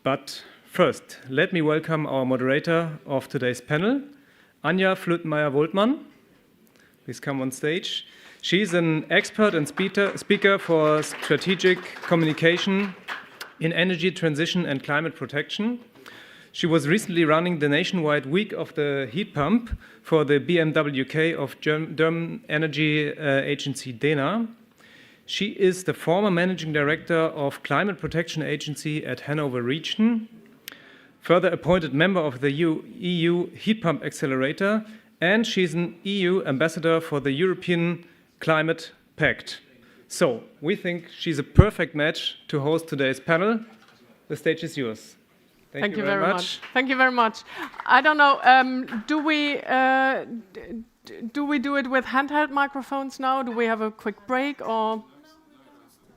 But first, let me welcome our moderator of today's panel, Anja Floetenmeyer-Woltmann. Please come on stage. She's an expert and speaker for strategic communication in energy transition and climate protection. She was recently running the nationwide week of the heat pump for the BMW of German energy agency DENA. She is the former managing director of Climate Protection Agency at Hanover Region, further appointed member of the EU Heat Pump Accelerator, and she's an EU ambassador for the European Climate Pact. So, we think she's a perfect match to host today's panel. The stage is yours. Thank you very much. Thank you very much. I don't know, do we do it with handheld microphones now? Do we have a quick break or?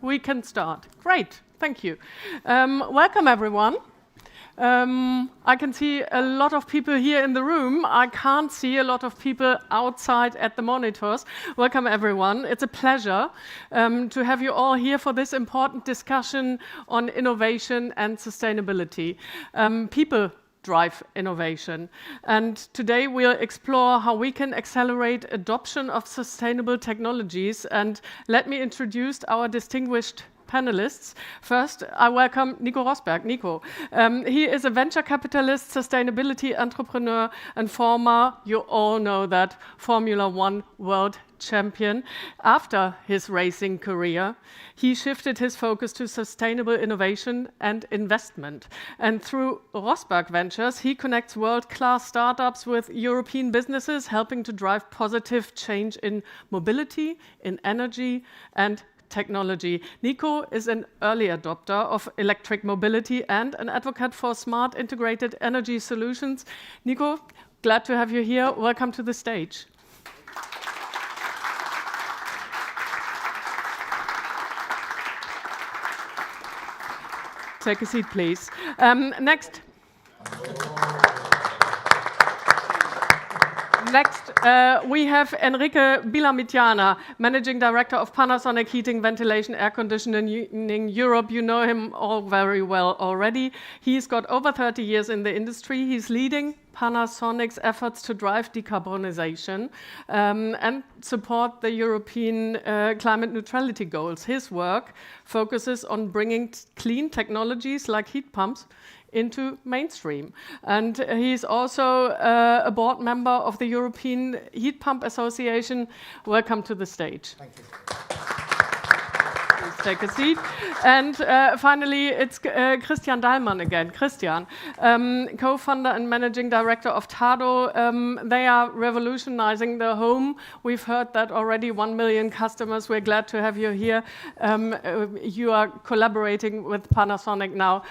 We can start. Great, thank you. Welcome everyone. I can see a lot of people here in the room. I can't see a lot of people outside at the monitors. Welcome everyone. It's a pleasure to have you all here for this important discussion on innovation and sustainability. People drive innovation. And today we'll explore how we can accelerate adoption of sustainable technologies. And let me introduce our distinguished panelists. First, I welcome Nico Rosberg. Nico, he is a venture capitalist, sustainability entrepreneur, and former, you all know that, Formula One world champion. After his racing career, he shifted his focus to sustainable innovation and investment. And through Rosberg Ventures, he connects world-class startups with European businesses, helping to drive positive change in mobility, in energy, and technology. Nico is an early adopter of electric mobility and an advocate for smart integrated energy solutions. Nico, glad to have you here. Welcome to the stage. Take a seat, please. Next, we have Enrique Vilamitjana, Managing Director of Panasonic Heating, Ventilation, Air Conditioning Europe. You know him all very well already. He's got over 30 years in the industry. He's leading Panasonic's efforts to drive decarbonization and support the European climate neutrality goals. His work focuses on bringing clean technologies like heat pumps into mainstream. And he's also a board member of the European Heat Pump Association. Welcome to the stage. Thank you. Please take a seat. And finally, it's Christian Deilmann again. Christian, co-founder and managing director of Tado. They are revolutionizing the home. We've heard that already, 1 million customers. We're glad to have you here. You are collaborating with Panasonic now.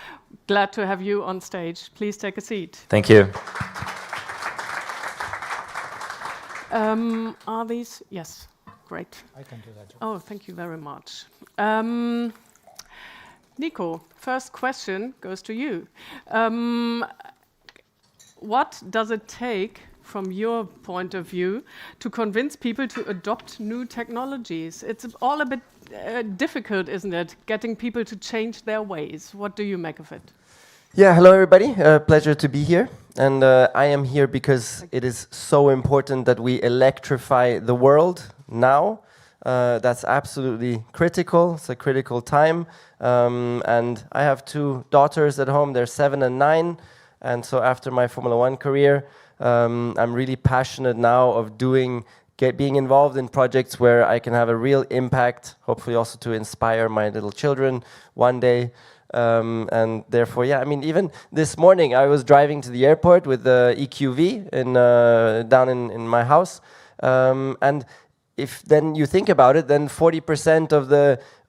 Glad to have you on stage. Please take a seat. Thank you. Are these? Yes, great. I can do that job. Oh, thank you very much. Nico, first question goes to you. What does it take, from your point of view, to convince people to adopt new technologies? It's all a bit difficult, isn't it? Getting people to change their ways. What do you make of it? Yeah, hello everybody. Pleasure to be here. And I am here because it is so important that we electrify the world now. That's absolutely critical. It's a critical time. And I have 2 daughters at home. They're 7 and 9. And so after my Formula One career, I'm really passionate now of being involved in projects where I can have a real impact, hopefully also to inspire my little children one day. And therefore, yeah, I mean, even this morning I was driving to the airport with the EQV down in my house. And if then you think about it, then 40%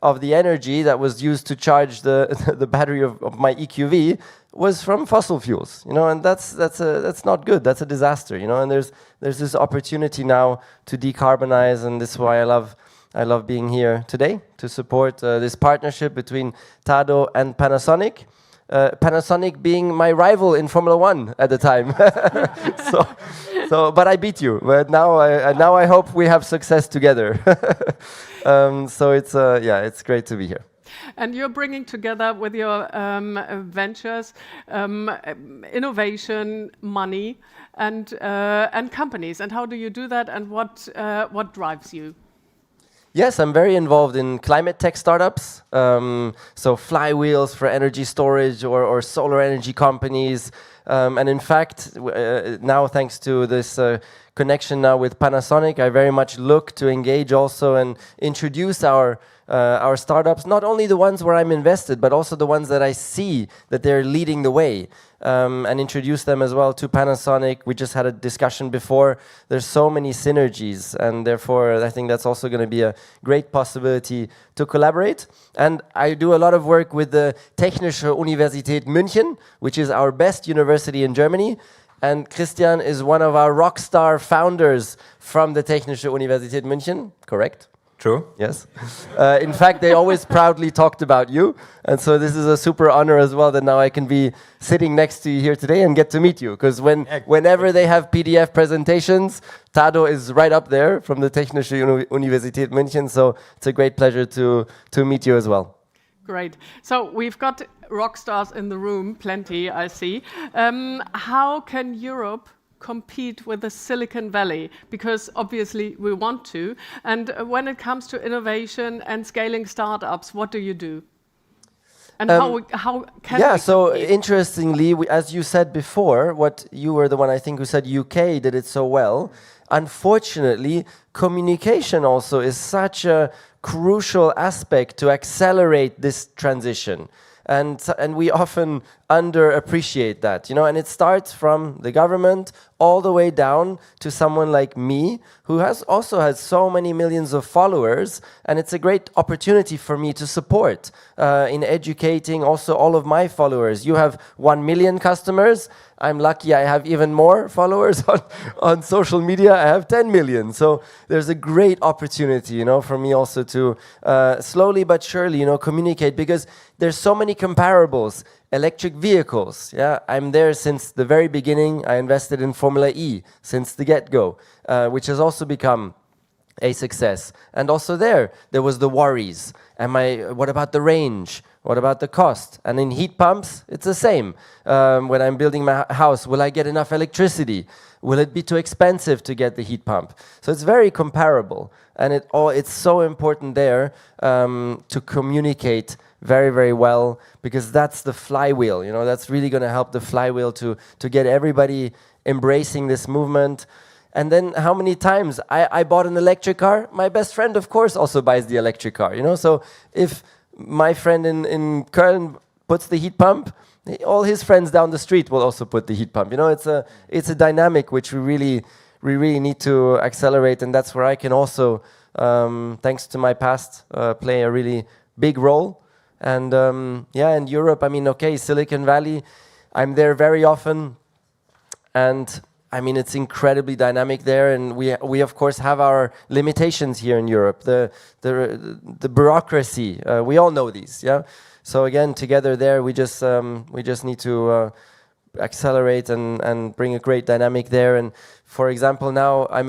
of the energy that was used to charge the battery of my EQV was from fossil fuels, you know, and that's not good. That's a disaster, you know. And there's this opportunity now to decarbonize, and this is why I love being here today to support this partnership between Tado and Panasonic. Panasonic being my rival in Formula One at the time. But I beat you. But now I hope we have success together. So it's great to be here. And you're bringing together with your ventures innovation, money, and companies. And how do you do that? And what drives you? Yes, I'm very involved in climate tech startups. So flywheels for energy storage or solar energy companies. And in fact, now thanks to this connection now with Panasonic, I very much look to engage also and introduce our startups, not only the ones where I'm invested, but also the ones that I see that they're leading the way, and introduce them as well to Panasonic. We just had a discussion before. There's so many synergies, and therefore I think that's also going to be a great possibility to collaborate. And I do a lot of work with the Technische Universität München, which is our best university in Germany. And Christian is one of our rock star founders from the Technische Universität München, correct? True. Yes. In fact, they always proudly talked about you. And so this is a super honor as well that now I can be sitting next to you here today and get to meet you. Because whenever they have PDF presentations, Tado is right up there from the Technische Universität München. So it's a great pleasure to meet you as well. Great. So we've got rock stars in the room, plenty, I see. How can Europe compete with the Silicon Valley? Because obviously we want to. And when it comes to innovation and scaling startups, what do you do? And how can we so compete? interestingly, as you said before, you were the one I think who said UK did it so well. Unfortunately, communication also is such a crucial aspect to accelerate this transition. And we often underappreciate that, and it starts from the government all the way down to someone like me, who also has so many millions of followers, and it's a great opportunity for me to support in educating also all of my followers. You have 1 million customers. I'm lucky I have even more followers on social media. I have 10 million. So there's a great opportunity, for me also to slowly but surely, communicate, because there's so many comparables. Electric vehicles, I'm there since the very beginning. I invested in Formula E since the get-go, which has also become a success. And also there was the worries. What about the range? What about the cost? And in heat pumps, it's the same. When I'm building my house, will I get enough electricity? Will it be too expensive to get the heat pump? So it's very comparable. And it's so important there to communicate very, very well, because that's the flywheel. That's really going to help the flywheel to get everybody embracing this movement. And then how many times I bought an electric car, my best friend, of course, also buys the electric car. So if my friend in Köln puts the heat pump, all his friends down the street will also put the heat pump. It's a dynamic which we really need to accelerate, and that's where I can also, thanks to my past, play a really big role. And in Europe, Silicon Valley, I'm there very often, and it's incredibly dynamic there, and we of course have our limitations here in Europe. The bureaucracy, we all know these, So again, together there, we just need to accelerate and bring a great dynamic there. And for example, now I'm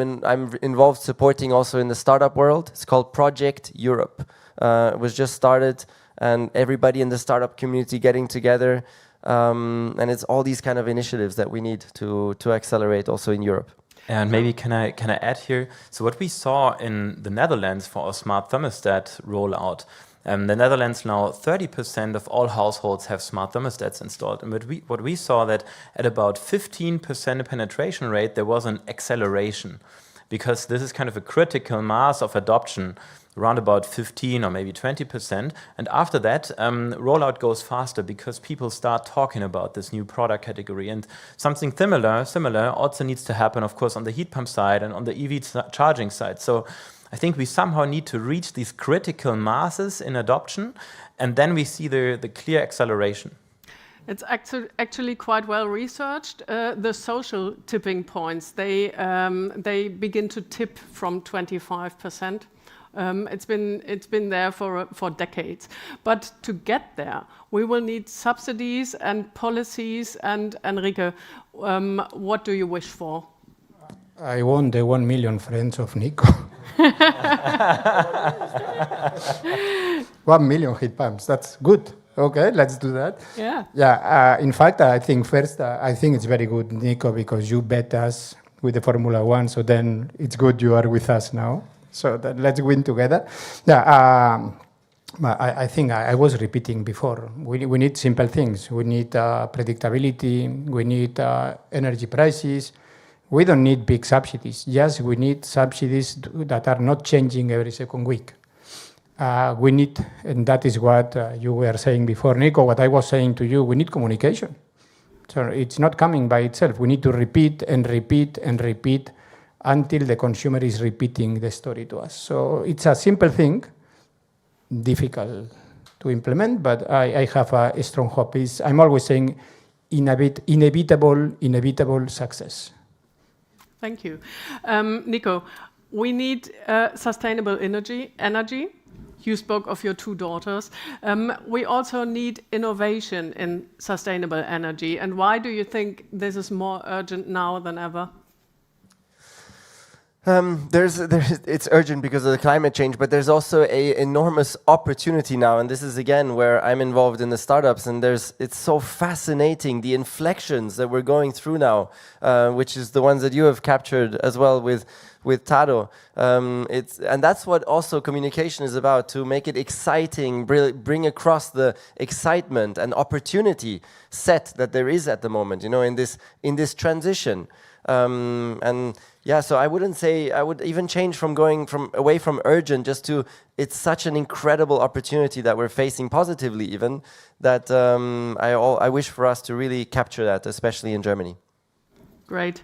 involved supporting also in the startup world. It's called Project Europe. It was just started, and everybody in the startup community getting together. And it's all these kind of initiatives that we need to accelerate also in Europe. And maybe can I add here? So what we saw in the Netherlands for our smart thermostat rollout, the Netherlands now 30% of all households have smart thermostats installed. And what we saw that at about 15% penetration rate, there was an acceleration, because this is kind of a critical mass of adoption, around about 15 or maybe 20%. And after that, rollout goes faster because people start talking about this new product category. And something similar also needs to happen, of course, on the heat pump side and on the EV charging side. So I think we somehow need to reach these critical masses in adoption, and then we see the clear acceleration. It's actually quite well researched. The social tipping points, they begin to tip from 25%. It's been there for decades. But to get there, we will need subsidies and policies. And Enrique, what do you wish for? I want the 1 million friends of Nico. $1 million heat pumps. That's good. Okay, let's do that. Yeah. Yeah. In fact, I think first, I think it's very good, Nico, because you bet us with the Formula One. So then it's good you are with us now. So then let's win together. Yeah. I think I was repeating before. We need simple things. We need predictability. We need energy prices. We don't need big subsidies. Yes, we need subsidies that are not changing every second week. We need, and that is what you were saying before, Nico, what I was saying to you, we need communication. So it's not coming by itself. We need to repeat and repeat and repeat until the consumer is repeating the story to us. So it's a simple thing, difficult to implement, but I have a strong hope. I'm always saying inevitable success. Thank you. Nico, we need sustainable energy. You spoke of your 2 daughters. We also need innovation in sustainable energy. And why do you think this is more urgent now than ever? It's urgent because of the climate change, but there's also an enormous opportunity now, and this is again where I'm involved in the startups, and it's so fascinating, the inflections that we're going through now, which is the ones that you have captured as well with Tado. And that's what also communication is about, to make it exciting, bring across the excitement and opportunity set that there is at the moment, in this transition. And yeah, so I wouldn't say, I would even change from going away from urgent just to, it's such an incredible opportunity that we're facing positively even, that I wish for us to really capture that, especially in Germany. Great.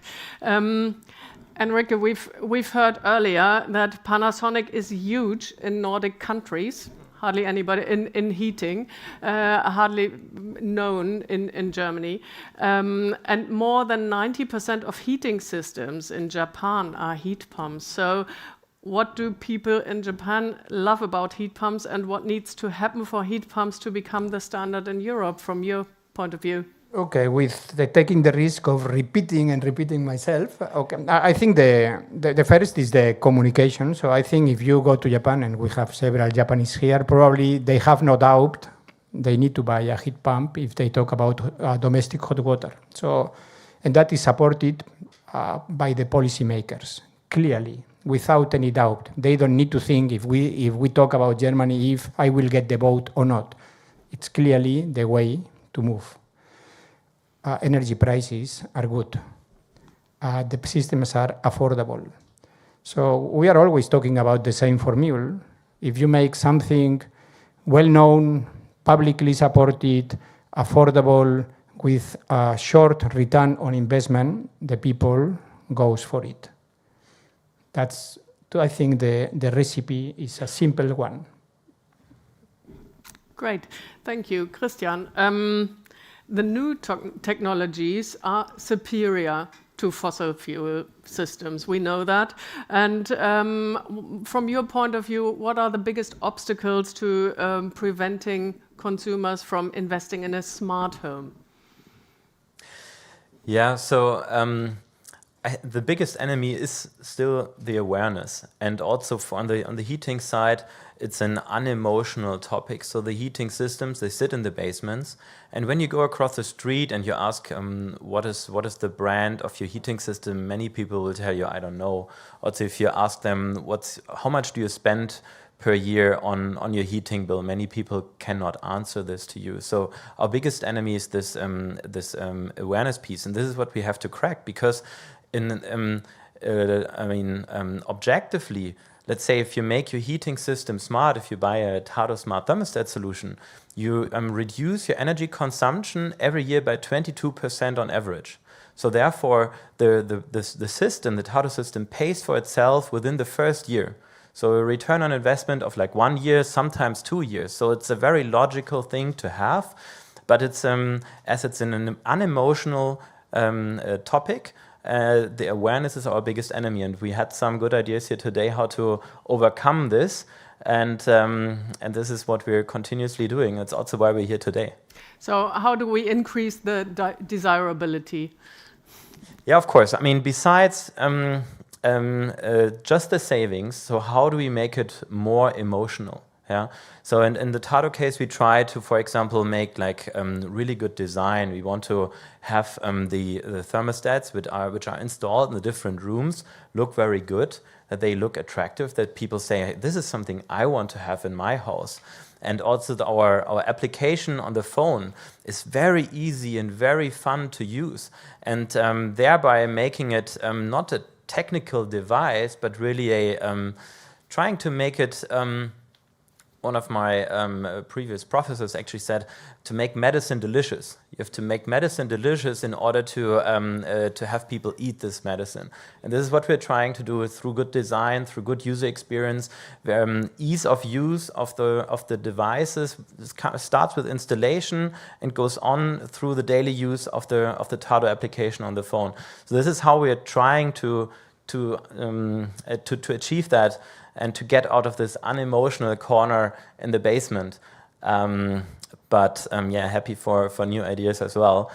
Enrique, we've heard earlier that Panasonic is huge in Nordic countries. Hardly anybody in heating, hardly known in Germany. And more than 90% of heating systems in Japan are heat pumps. So what do people in Japan love about heat pumps, and what needs to happen for heat pumps to become the standard in Europe from your point of view? Okay, with taking the risk of repeating myself, okay, I think the first is the communication. So I think if you go to Japan, and we have several Japanese here, probably they have no doubt they need to buy a heat pump if they talk about domestic hot water. So, and that is supported by the policymakers, clearly, without any doubt. They don't need to think if we talk about Germany, if I will get the vote or not. It's clearly the way to move. Energy prices are good. The systems are affordable. So we are always talking about the same formula. If you make something well-known, publicly supported, affordable, with a short return on investment, the people goes for it. That's, I think, the recipe is a simple one. Great, thank you. Christian, the new technologies are superior to fossil fuel systems. We know that. And from your point of view, what are the biggest obstacles to preventing consumers from investing in a smart home? Yeah, so the biggest enemy is still the awareness, and also on the heating side, it's an unemotional topic. So the heating systems, they sit in the basements, and when you go across the street and you ask what is the brand of your heating system, many people will tell you, I don't know. Also, if you ask them how much do you spend per year on your heating bill, many people cannot answer this to you. So our biggest enemy is this awareness piece, and this is what we have to crack, because objectively, let's say if you make your heating system smart, if you buy a tado smart thermostat solution, you reduce your energy consumption every year by 22% on average. So therefore, the system, the tado system, pays for itself within the first year. So a return on investment of like 1 year, sometimes 2 years. So it's a very logical thing to have, but it's as it's an unemotional topic. The awareness is our biggest enemy, and we had some good ideas here today how to overcome this, and this is what we're continuously doing. That's also why we're here today. So how do we increase the desirability? Yeah, of course. I mean, besides just the savings. So how do we make it more emotional? Yeah. So in the tado case, we try to, for example, make like really good design. We want to have the thermostats which are installed in the different rooms look very good, that they look attractive, that people say, hey, this is something I want to have in my house. And also our application on the phone is very easy and very fun to use. And thereby making it not a technical device, but really a trying to make it, one of my previous professors actually said, to make medicine delicious. You have to make medicine delicious in order to have people eat this medicine. And this is what we're trying to do through good design, through good user experience, ease of use of the devices. This starts with installation and goes on through the daily use of the tado application on the phone. So this is how we are trying to achieve that, and to get out of this unemotional corner in the basement. But happy for new ideas as well.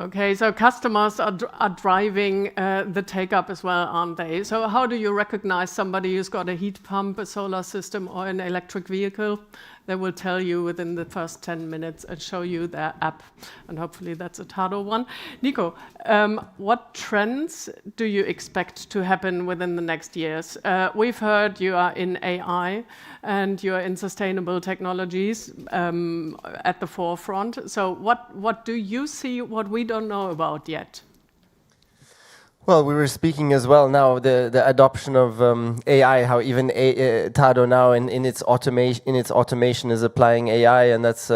Okay, so customers are driving the take-up as well, aren't they? So how do you recognize somebody who's got a heat pump, a solar system, or an electric vehicle? They will tell you within the first 10 minutes and show you their app. And hopefully that's a tado one. Nico, what trends do you expect to happen within the next years? We've heard you are in AI and you are in sustainable technologies at the forefront. So what do you see what we don't know about yet? Well, we were speaking as well now the adoption of AI, how even tado now in its automation is applying AI, and that's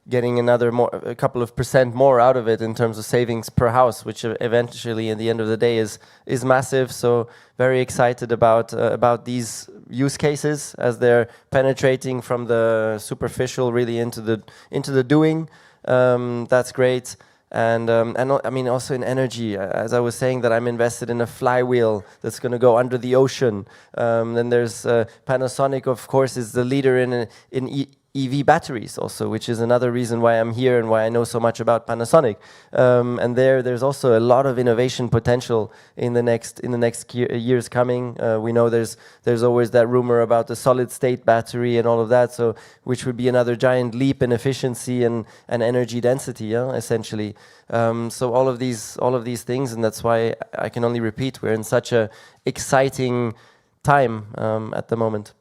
getting a couple of % more out of it in terms of savings per house, which eventually, at the end of the day, is massive. So very excited about these use cases as they're penetrating from the superficial really into the doing. That's great. And I mean, also in energy, as I was saying, that I'm invested in a flywheel that's going to go under the ocean. Then there's Panasonic, of course, is the leader in EV batteries also, which is another reason why I'm here and why I know so much about Panasonic. And there's also a lot of innovation potential in the next years coming. We know there's always that rumor about the solid state battery and all of that, so which would be another giant leap in efficiency and energy density, essentially. So all of these things, and that's why I can only repeat, we're in such a exciting time at the moment.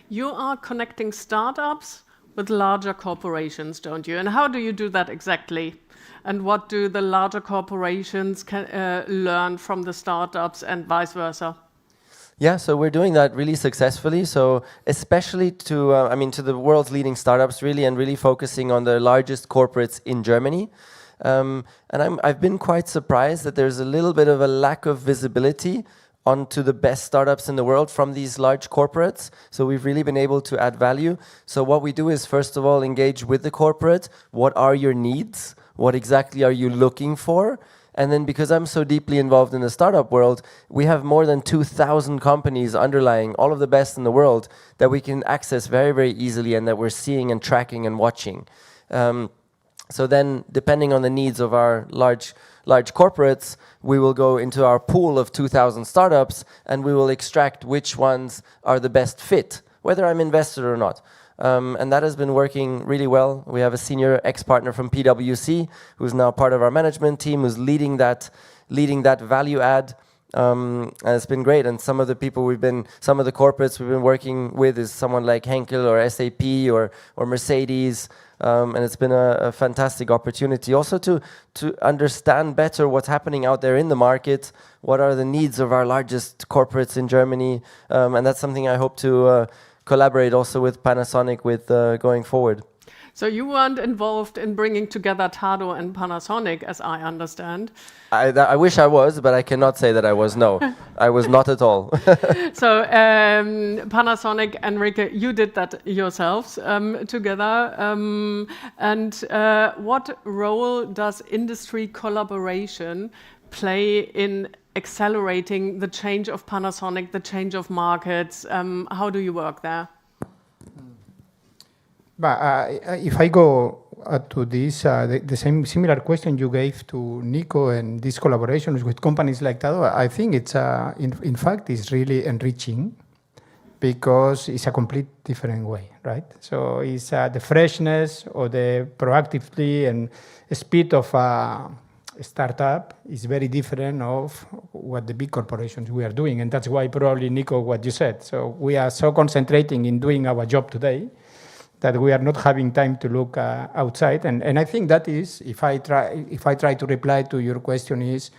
You are connecting startups with larger corporations, don't you? And how do you do that exactly? And what do the larger corporations learn from the startups and vice versa? Yeah, so we're doing that really successfully. So especially to the world's leading startups, really, and really focusing on the largest corporates in Germany. And I've been quite surprised that there's a little bit of a lack of visibility onto the best startups in the world from these large corporates. So we've really been able to add value. So what we do is, first of all, engage with the corporate. What are your needs? What exactly are you looking for? And then, because I'm so deeply involved in the startup world, we have more than 2,000 companies underlying, all of the best in the world, that we can access very, very easily and that we're seeing and tracking and watching. So then, depending on the needs of our large corporates, we will go into our pool of 2,000 startups and we will extract which ones are the best fit, whether I'm invested or not. And that has been working really well. We have a senior ex-partner from PwC who's now part of our management team, who's leading that value add. And it's been great. And some of the corporates we've been working with is someone like Henkel or SAP or Mercedes. And it's been a fantastic opportunity also to understand better what's happening out there in the market, what are the needs of our largest corporates in Germany, and that's something I hope to collaborate also with Panasonic with going forward. So you weren't involved in bringing together tado and Panasonic, as I understand. I wish I was, but I cannot say that I was. No, I was not at all. So Panasonic, Enrique, you did that yourselves together. And what role does industry collaboration play in accelerating the change of Panasonic, the change of markets? How do you work there? But if I go to this, the same similar question you gave to Nico and these collaborations with companies like Tado, I think it's in fact it's really enriching because it's a complete different way, right? So it's the freshness or the proactively and speed of a startup is very different of what the big corporations we are doing, and that's why probably Nico, what you said. So we are so concentrating in doing our job today that we are not having time to look outside. And I think that is, if I try to reply to your question is,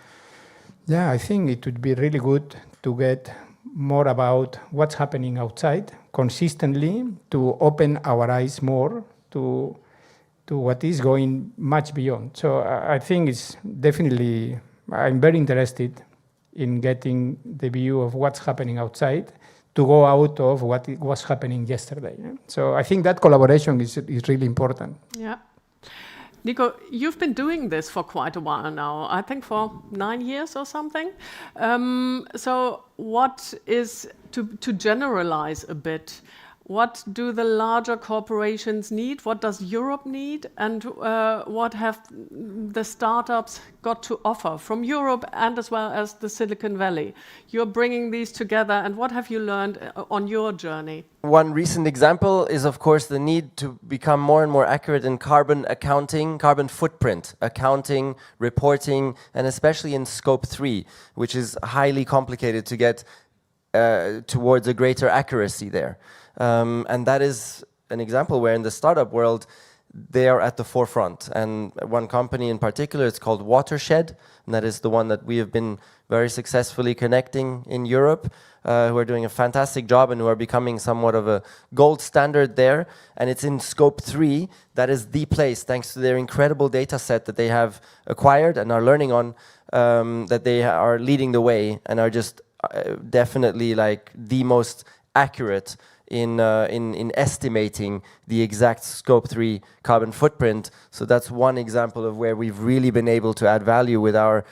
yeah, I think it would be really good to get more about what's happening outside consistently, to open our eyes more to what is going much beyond. So I think it's definitely, I'm very interested in getting the view of what's happening outside to go out of what was happening yesterday. So I think that collaboration is really important. Yeah. Nico, you've been doing this for quite a while now, I think for 9 years or something. So what is, to generalize a bit, what do the larger corporations need? What does Europe need? And what have the startups got to offer from Europe and as well as the Silicon Valley? You're bringing these together, and what have you learned on your journey? One recent example is, of course, the need to become more and more accurate in carbon accounting, carbon footprint accounting, reporting, and especially in scope 3, which is highly complicated to get towards a greater accuracy there. And that is an example where in the startup world, they are at the forefront. And one company in particular, it's called Watershed, and that is the one that we have been very successfully connecting in Europe, who are doing a fantastic job and who are becoming somewhat of a gold standard there. And it's in scope 3, that is the place, thanks to their incredible data set that they have acquired and are learning on, that they are leading the way and are just definitely like the most accurate in estimating the exact scope 3 carbon footprint. So that's one example of where we've really been able to add value with our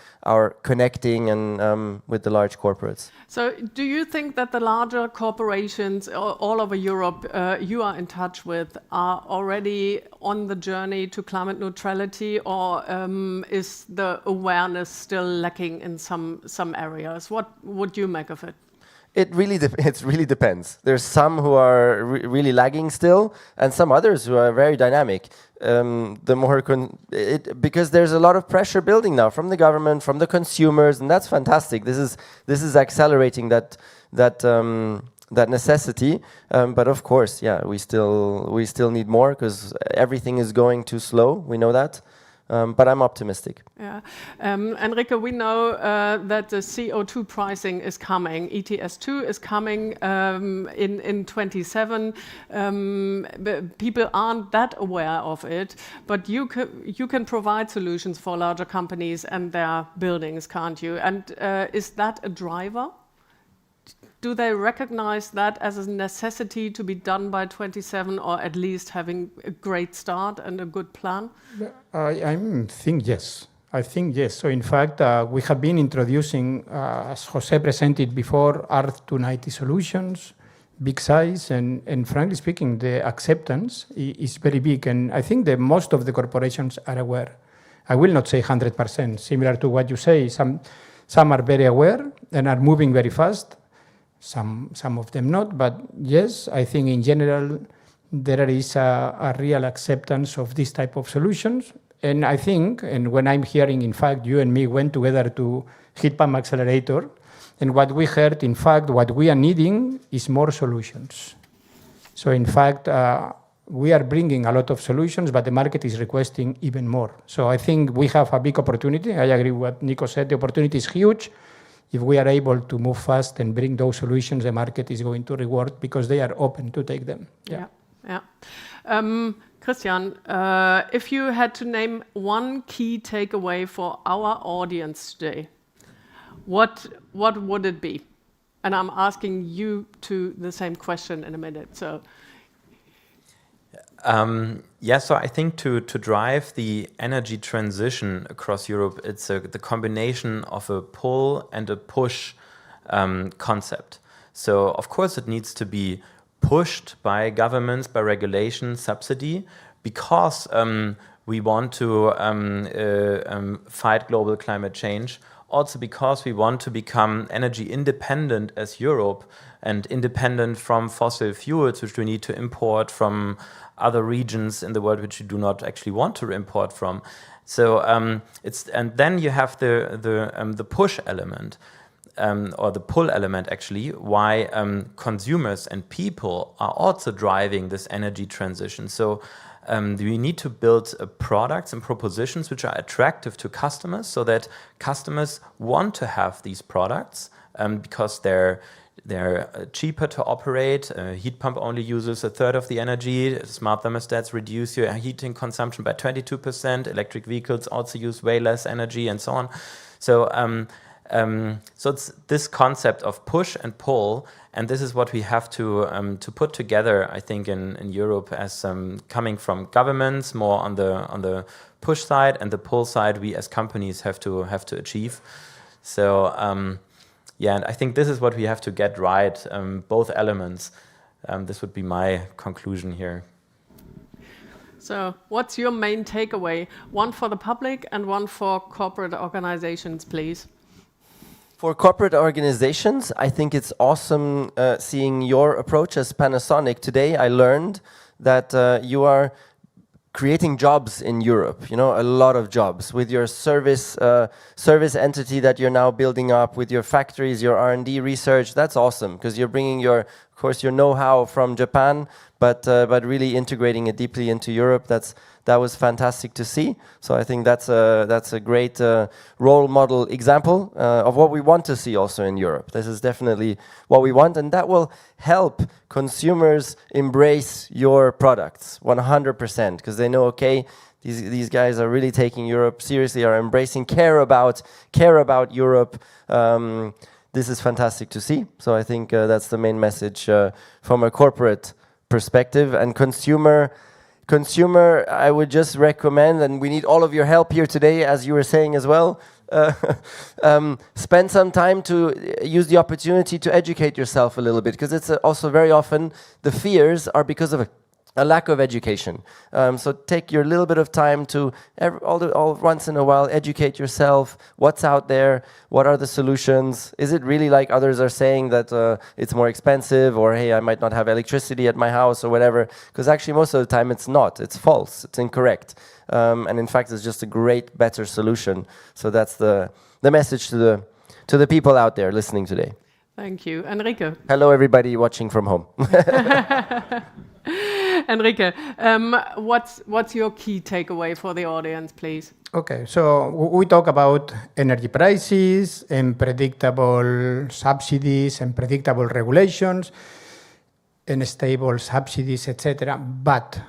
connecting and with the large corporates. So do you think that the larger corporations all over Europe you are in touch with are already on the journey to climate neutrality, or is the awareness still lacking in some areas? What would you make of it? It really depends. There's some who are really lagging still, and some others who are very dynamic. Because there's a lot of pressure building now from the government, from the consumers, and that's fantastic. This is accelerating that necessity. But of course, yeah, we still need more because everything is going too slow. We know that. But I'm optimistic. Yeah, Enrique, we know that the CO2 pricing is coming. ETS2 is coming in 27. People aren't that aware of it, but you can provide solutions for larger companies and their buildings, can't you? And is that a driver? Do they recognize that as a necessity to be done by 27, or at least having a great start and a good plan? I think yes. I think yes. So in fact, we have been introducing, as Jose presented before, R290 solutions, big size, and frankly speaking, the acceptance is very big. And I think that most of the corporations are aware. I will not say 100%, similar to what you say. Some are very aware and are moving very fast. Some of them not, but yes, I think in general there is a real acceptance of this type of solutions. And I think, and when I'm hearing, in fact, you and me went together to Heat Pump Accelerator, and what we heard, in fact, what we are needing is more solutions. So in fact, we are bringing a lot of solutions, but the market is requesting even more. So I think we have a big opportunity. I agree with what Nico said. The opportunity is huge. If we are able to move fast and bring those solutions, the market is going to reward because they are open to take them. Yeah. Christian, if you had to name one key takeaway for our audience today, what would it be? And I'm asking you to the same question in a minute. So. So I think to drive the energy transition across Europe, it's the combination of a pull and a push concept. So of course it needs to be pushed by governments, by regulation, subsidy, because we want to fight global climate change, also because we want to become energy independent as Europe and independent from fossil fuels, which we need to import from other regions in the world which we do not actually want to import from. So and then you have the push element. Or the pull element actually, why consumers and people are also driving this energy transition. So we need to build products and propositions which are attractive to customers so that customers want to have these products because they're cheaper to operate. A heat pump only uses a third of the energy. Smart thermostats reduce your heating consumption by 22%. Electric vehicles also use way less energy and so on. So it's this concept of push and pull, and this is what we have to put together, I think, in Europe as coming from governments more on the push side, and the pull side we as companies have to achieve. So yeah, and I think this is what we have to get right, both elements. This would be my conclusion here. So what's your main takeaway? One for the public and one for corporate organizations, please. For corporate organizations, I think it's awesome seeing your approach as Panasonic. Today I learned that you are creating jobs in Europe, a lot of jobs with your service entity that you're now building up, with your factories, your R&D research. That's awesome because you're bringing your know-how from Japan, but really integrating it deeply into Europe. That was fantastic to see. So I think that's a great role model example of what we want to see also in Europe. This is definitely what we want, and that will help consumers embrace your products 100%, because they know, okay, these guys are really taking Europe seriously, are embracing, care about Europe. This is fantastic to see. So I think that's the main message from a corporate perspective. And consumer, I would just recommend, and we need all of your help here today, as you were saying as well, spend some time to use the opportunity to educate yourself a little bit, because it's also very often the fears are because of a lack of education. So take your little bit of time to all once in a while educate yourself. What's out there? What are the solutions? Is it really like others are saying that it's more expensive, or hey, I might not have electricity at my house or whatever? Because actually most of the time it's not. It's false. It's incorrect. And in fact, it's just a better solution. So that's the message to the people out there listening today. Thank you. Enrique. Hello, everybody watching from home. Enrique, what's your key takeaway for the audience, please? Okay, so we talk about energy prices and predictable subsidies and predictable regulations and stable subsidies, etc. But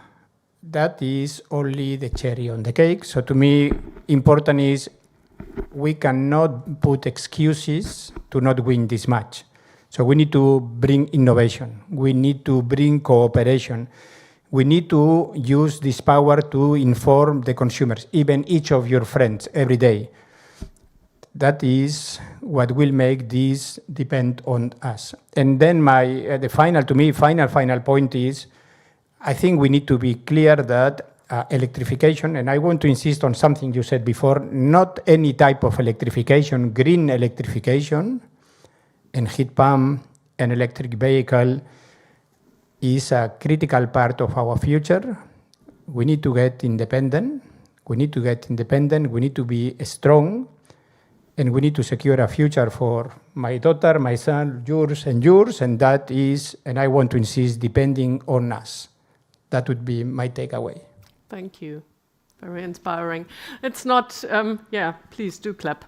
that is only the cherry on the cake. So to me, important is we cannot put excuses to not win this match. So we need to bring innovation. We need to bring cooperation. We need to use this power to inform the consumers, even each of your friends, every day. That is what will make this depend on us. And then the final point is, I think we need to be clear that electrification, and I want to insist on something you said before, not any type of electrification, green electrification, and heat pump and electric vehicle is a critical part of our future. We need to get independent. We need to be strong, and we need to secure a future for my daughter, my son, yours, and that is, and I want to insist, depending on us. That would be my takeaway. Thank you. Very inspiring. It's not, please do clap.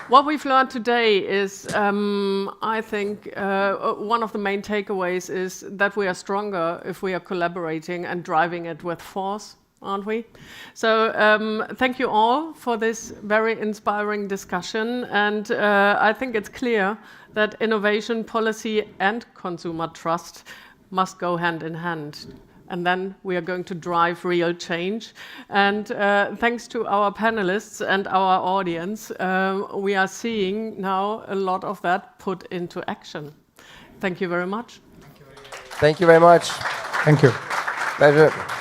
What we've learned today is, I think, one of the main takeaways is that we are stronger if we are collaborating and driving it with force, aren't we? So thank you all for this very inspiring discussion. And I think it's clear that innovation, policy, and consumer trust must go hand in hand. and then we are going to drive real change. And thanks to our panelists and our audience, we are seeing now a lot of that put into action. Thank you very much. Thank you very much. Thank you. Pleasure.